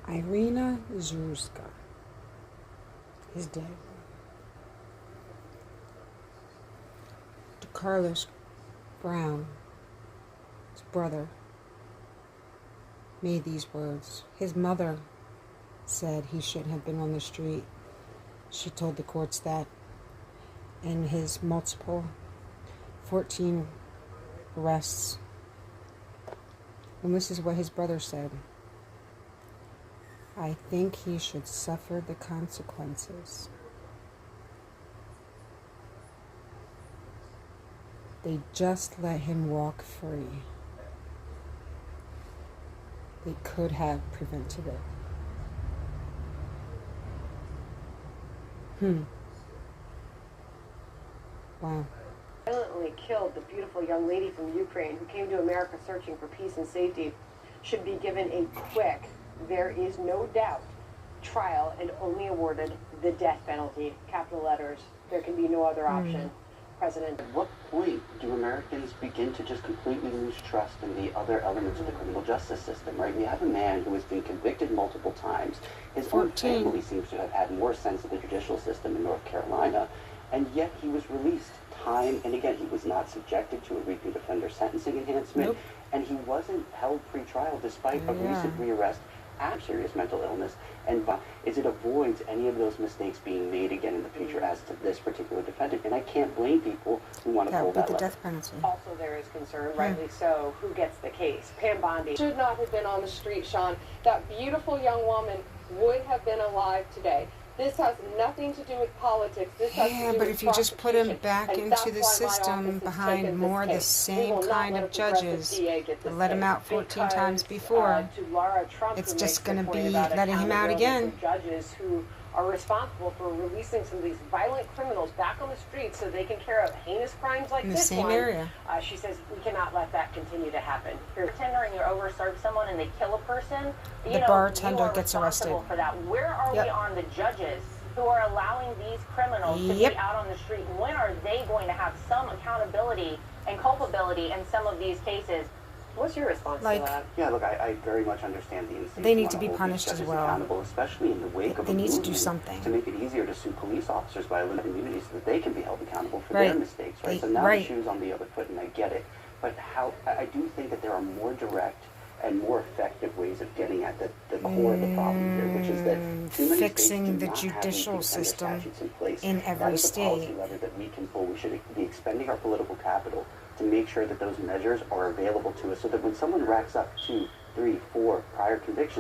Irina Zurska is dead. Carlos Brown, his brother, made these words. His mother said he shouldn't have been on the street. She told the courts that. And his multiple 14 arrests. And this is what his brother said. I think he should suffer the consequences. They just let him walk free. They could have prevented it. Wow. Violently killed the beautiful young lady from Ukraine who came to America searching for peace and safety should be given a quick, there is no doubt, trial and only awarded the death penalty. Capital letters. There can be no other option. President. At what point do Americans begin to just completely lose trust in the other elements of the criminal justice system, right? We have a man who has been convicted multiple times. His own family seems to have had more sense of the judicial system in North Carolina, and yet he was released time and again. He was not subjected to a repeat offender sentencing enhancement, and he wasn't held pre-trial despite a recent rearrest after serious mental illness, and it avoids any of those mistakes being made again in the future as to this particular defendant. And I can't blame people who want to pull that lever. Death penalty. Also, there is concern, rightly so, who gets the case. Pam Bondi should not have been on the street, Sean. That beautiful young woman would have been alive today. This has nothing to do with politics. This has to do but with if you just put him back and into the that's why my system office has behind taken more this the case. same kind of judges, let him out 14 because, times before, to Laura Trump, it's who just makes the going to point be about letting him out accountability again. for judges who are responsible for releasing some of these violent criminals back on the streets so they can carry out heinous crimes like In the this same one. area. She says we cannot let that continue to happen. If you're a bartender and you overserve someone and they kill a person, The bartender gets arrested. For that. Where are we on the judges who are allowing these criminals to be out on the street? When are they going to have some accountability and culpability in some of these cases? What's your response to that? Yeah, look, I very much understand the instinct. They need to be punished as well. Accountable, especially in the wake of They need to do something to make it easier to sue police officers by limiting immunity so that they can be held accountable for their mistakes, right? So now the shoe's on the other foot, and I get it. But I do think that there are more direct and more effective ways of getting at the core of the problem here, which is that too many fixing the states do not judicial have these system statutes in place. in That every is a policy state. lever that we can pull. We should be expending our political capital to make sure that those measures are available to us so that when someone racks up 2, 3, 4 prior convictions,